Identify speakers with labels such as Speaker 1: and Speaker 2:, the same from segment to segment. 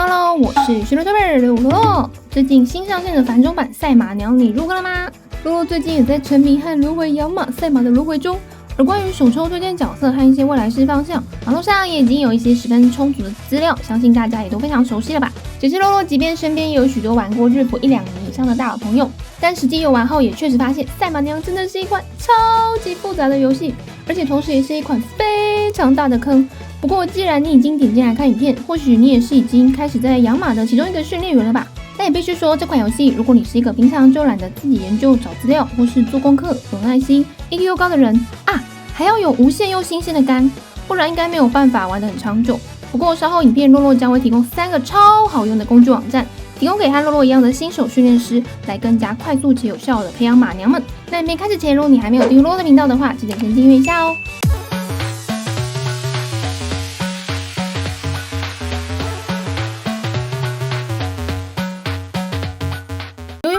Speaker 1: Hello， 我是徐乐推贝刘罗罗。最近新上线的繁中版赛马娘，你入坑了吗？罗罗最近也在沉迷和轮回养马赛马的轮回中。而关于首抽推荐角色和一些未来式方向，网络上也已经有一些十分充足的资料，相信大家也都非常熟悉了吧？只是罗罗即便身边也有许多玩过日服1-2年以上的大佬朋友，但实际游玩后也确实发现，赛马娘真的是一款超级复杂的游戏，而且同时也是一款非常大的坑。不过既然你已经点进来看影片，或许你也是已经开始在养马的其中一个训练员了吧？但也必须说，这款游戏如果你是一个平常就懒得自己研究找资料或是做功课、有耐心、EQ 又高的人啊，还要有无限又新鲜的肝，不然应该没有办法玩得很长久。不过稍后影片洛洛将会提供3个超好用的工具网站，提供给和洛洛一样的新手训练师，来更加快速且有效的培养马娘们。那影片开始前，如果你还没有订阅洛洛的频道的话，记得先订阅一下哦。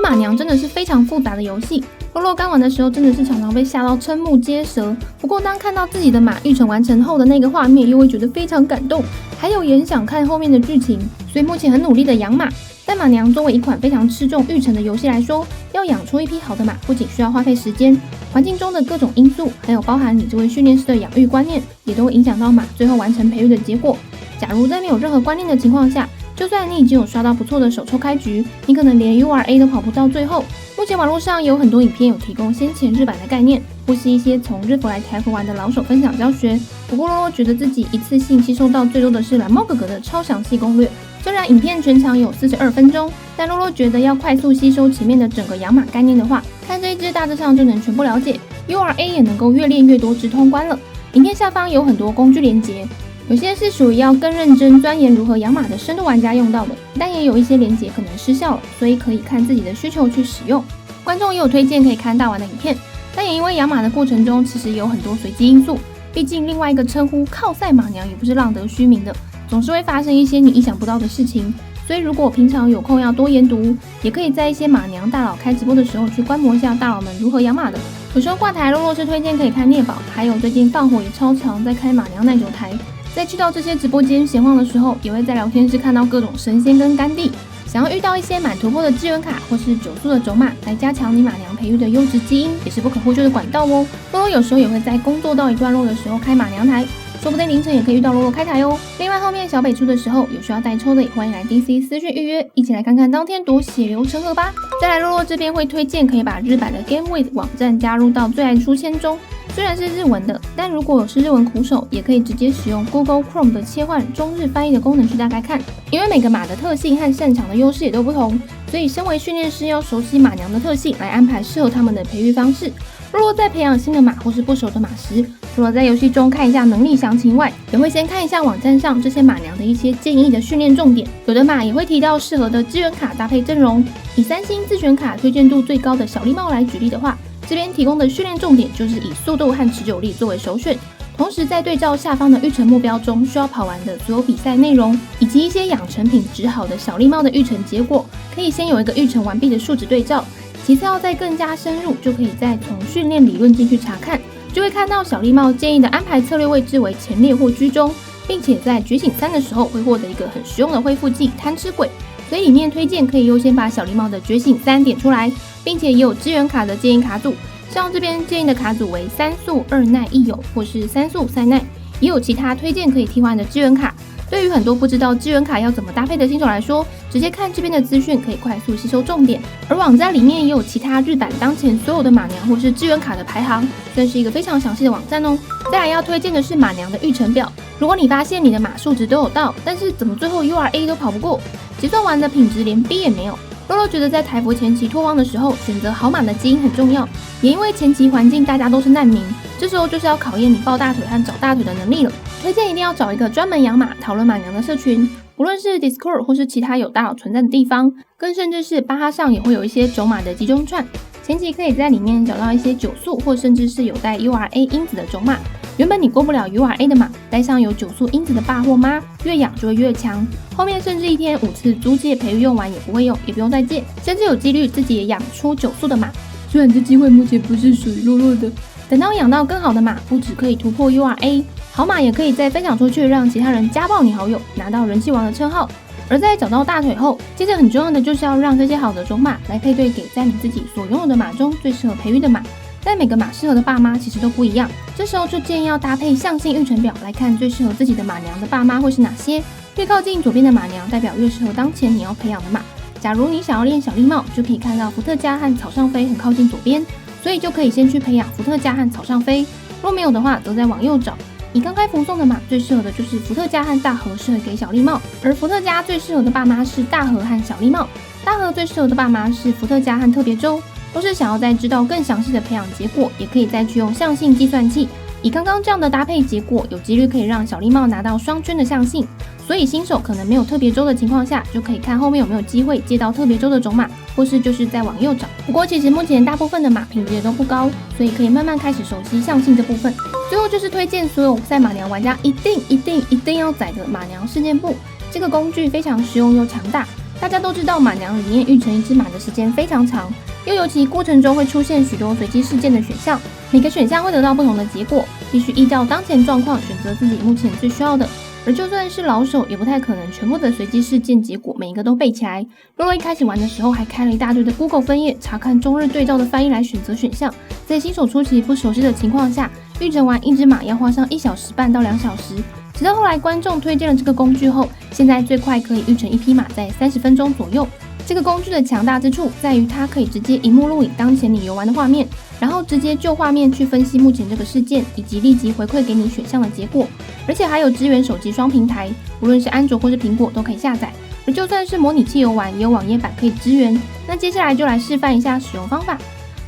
Speaker 1: 马娘真的是非常复杂的游戏，洛洛刚玩的时候真的是常常被吓到瞠目结舌。不过当看到自己的马育成完成后的那个画面，又会觉得非常感动，还有也很想看后面的剧情。所以目前很努力的养马。但马娘作为一款非常吃重育成的游戏来说，要养出一匹好的马，不仅需要花费时间，环境中的各种因素，还有包含你这位训练师的养育观念，也都会影响到马最后完成培育的结果。假如在没有任何观念的情况下，就算你已经有刷到不错的首抽开局，你可能连 URA 都跑不到最后。目前网络上有很多影片有提供先前日版的概念，或是一些从日服来台服玩的老手分享教学。不过洛洛觉得自己一次性吸收到最多的是蓝猫哥哥的超详细攻略。虽然影片全长有42分钟，但洛洛觉得要快速吸收前面的整个养马概念的话，看这一支大致上就能全部了解， URA 也能够越练越多直通关了。影片下方有很多工具连结，有些是属于要更认真钻研如何养马的深度玩家用到的，但也有一些连结可能失效了，所以可以看自己的需求去使用。观众也有推荐可以看大玩的影片，但也因为养马的过程中其实也有很多随机因素，毕竟另外一个称呼靠赛马娘也不是浪得虚名的，总是会发生一些你意想不到的事情。所以如果平常有空要多研读，也可以在一些马娘大佬开直播的时候去观摩一下大佬们如何养马的。有时候挂台洛洛是推荐可以看聂宝，还有最近放火也超常在开马娘耐久台。在去到这些直播间闲晃的时候，也会在聊天室看到各种神仙跟干弟。想要遇到一些满突破的资源卡或是9速的种马，来加强你马娘培育的优质基因，也是不可或缺的管道哦。洛洛有时候也会在工作到一段落的时候开马娘台，说不定凌晨也可以遇到洛洛开台哦。另外后面小北出的时候有需要代抽的，也欢迎来 DC 私讯预约，一起来看看当天多血流成河吧。再来洛洛这边会推荐可以把日版的 GameWith 网站加入到最爱书签中。虽然是日文的，但如果是日文苦手，也可以直接使用 Google Chrome 的切换中日翻译的功能去大概看。因为每个马的特性和擅长的优势也都不同，所以身为训练师要熟悉马娘的特性，来安排适合他们的培育方式。如果在培养新的马或是不熟的马时，除了在游戏中看一下能力详情外，也会先看一下网站上这些马娘的一些建议的训练重点。有的马也会提到适合的资源卡搭配阵容。以3星自选卡推荐度最高的小狸猫来举例的话，这边提供的训练重点就是以速度和持久力作为首选，同时在对照下方的育成目标中需要跑完的所有比赛内容，以及一些养成品质好的小狸猫的育成结果，可以先有一个育成完毕的数值对照。其次要再更加深入，就可以再从训练理论进去查看，就会看到小狸猫建议的安排策略位置为前列或居中，并且在觉醒3的时候会获得一个很实用的恢复剂贪吃鬼，所以里面推荐可以优先把小狸猫的觉醒3点出来，并且也有支援卡的建议卡组，像这边建议的卡组为3速2耐1有或是3速3耐，也有其他推荐可以替换的支援卡。对于很多不知道支援卡要怎么搭配的新手来说，直接看这边的资讯可以快速吸收重点。而网站里面也有其他日版当前所有的马娘或是支援卡的排行，算是一个非常详细的网站哦。再来要推荐的是马娘的育成表，如果你发现你的马数值都有到，但是怎么最后 URA 都跑不过，结算完的品质连 B 也没有。洛洛觉得在台服前期拓荒的时候，选择好马的基因很重要，也因为前期环境大家都是难民，这时候就是要考验你抱大腿和找大腿的能力了。推荐一定要找一个专门养马、讨论马娘的社群，不论是 Discord 或是其他有大佬存在的地方，更甚至是巴哈上也会有一些种马的集中串，前期可以在里面找到一些9速或甚至是有带 URA 因子的种马。原本你过不了 URA 的马，带上有9速因子的爸或妈，越养就会越强。后面甚至一天5次租借培育用完也不会用，也不用再借，甚至有几率自己也养出9速的马。虽然这机会目前不是属于洛洛的，等到养到更好的马，不只可以突破 URA， 好马也可以再分享出去，让其他人家爆你好友，拿到人气王的称号。而在找到大腿后，接着很重要的就是要让这些好的种马来配对给在你自己所拥有的马中最适合培育的马。但每个马适合的爸妈其实都不一样，这时候就建议要搭配象性育成表来看最适合自己的马娘的爸妈会是哪些。越靠近左边的马娘，代表越适合当前你要培养的马。假如你想要练小丽帽，就可以看到伏特加和草上飞很靠近左边，所以就可以先去培养伏特加和草上飞。若没有的话，则再往右找。以刚开服送的马最适合的就是伏特加和大和，适合给小丽帽；而伏特加最适合的爸妈是大和和小丽帽，大和最适合的爸妈是伏特加和特别州。若是想要再知道更详细的培养结果，也可以再去用象性计算器。以刚刚这样的搭配结果，有几率可以让小丽帽拿到双圈的象性。所以新手可能没有特别州的情况下，就可以看后面有没有机会接到特别州的种马，或是就是再往右找。不过其实目前大部分的马品质也都不高，所以可以慢慢开始熟悉象性这部分。最后就是推荐所有赛马娘玩家一定要载的马娘事件簿，这个工具非常实用又强大。大家都知道马娘里面育成一只马的时间非常长，又尤其过程中会出现许多随机事件的选项，每个选项会得到不同的结果，必须依照当前状况选择自己目前最需要的。而就算是老手，也不太可能全部的随机事件结果每一个都背起来。洛洛一开始玩的时候，还开了一大堆的 Google 分页，查看中日对照的翻译来选择选项。在新手初期不熟悉的情况下，育成完一只马要花上1小时半到2小时。直到后来观众推荐了这个工具后，现在最快可以育成一匹马在30分钟左右。这个工具的强大之处在于它可以直接萤幕录影当前你游玩的画面，然后直接就画面去分析目前这个事件，以及立即回馈给你选项的结果。而且还有支援手机双平台，无论是安卓或是苹果都可以下载。而就算是模拟器游玩，也有网页版可以支援。那接下来就来示范一下使用方法。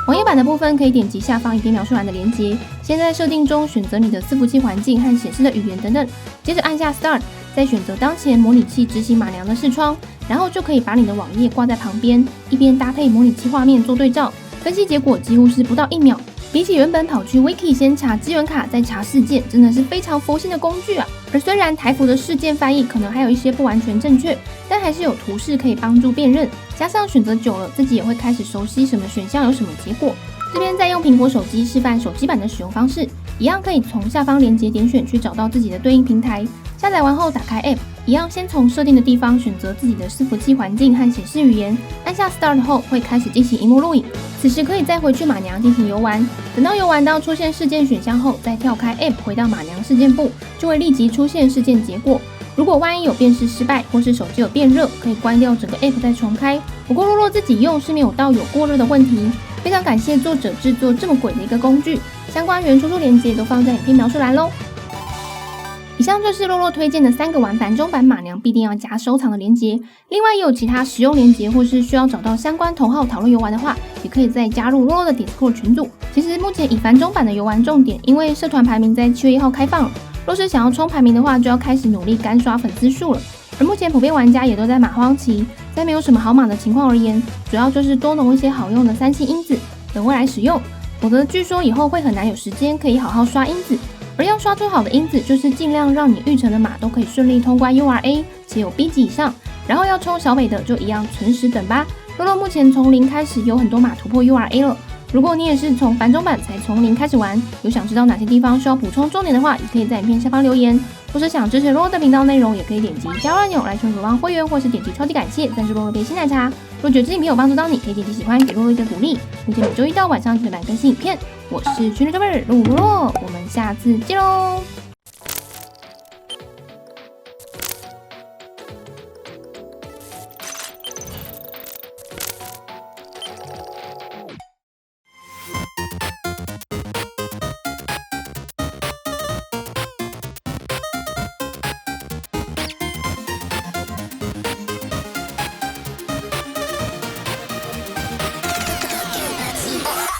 Speaker 1: 网页版的部分可以点击下方影片描述栏的连结，先在设定中选择你的伺服器环境和显示的语言等等，接着按下 Start， 再选择当前模拟器执行马娘的视窗，然后就可以把你的网页挂在旁边，一边搭配模拟器画面做对照，分析结果几乎是不到1秒。比起原本跑去 Wiki 先查资源卡再查事件，真的是非常佛心的工具啊！而虽然台服的事件翻译可能还有一些不完全正确，但还是有图示可以帮助辨认，加上选择久了，自己也会开始熟悉什么选项有什么结果。这边再用苹果手机示范手机版的使用方式，一样可以从下方连结点选去找到自己的对应平台。下载完后打开 App， 一样先从设定的地方选择自己的伺服器环境和显示语言，按下 Start 后会开始进行萤幕录影。此时可以再回去马娘进行游玩，等到游玩到出现事件选项后，再跳开 App 回到马娘事件簿，就会立即出现事件结果。如果万一有辨识失败，或是手机有变热，可以关掉整个 App 再重开。不过洛洛自己用是没有到有过热的问题。非常感谢作者制作这么鬼的一个工具，相关原出处链接都放在影片描述栏咯。以上就是洛洛推荐的3个玩繁中版马娘必定要加收藏的连结，另外也有其他实用连结，或是需要找到相关同好讨论游玩的话，也可以再加入洛洛的 Discord 群组。其实目前以繁中版的游玩重点，因为社团排名在7月1号开放了，若是想要冲排名的话，就要开始努力干刷粉丝数了。而目前普遍玩家也都在马荒期，在没有什么好马的情况而言，主要就是多弄一些好用的3星因子等未来使用，否则据说以后会很难有时间可以好好刷因子。而要刷出好的因子，就是尽量让你育成的马都可以顺利通关 URA， 且有 B 级以上。然后要冲小北的就一样存实等吧。洛洛目前从0开始有很多马突破 URA 了。如果你也是从繁中版才从0开始玩，有想知道哪些地方需要补充重点的话，也可以在影片下方留言。或是想支持洛洛的频道内容，也可以点击加入按钮来成为索邦会员，或是点击超级感谢赞助洛洛杯新奶茶。如果觉得这影片有帮助到你，可以点击喜欢给洛洛一个鼓励。目前每周一到晚上9点半更新影片。我是群里这位洛洛，我们下次见喽。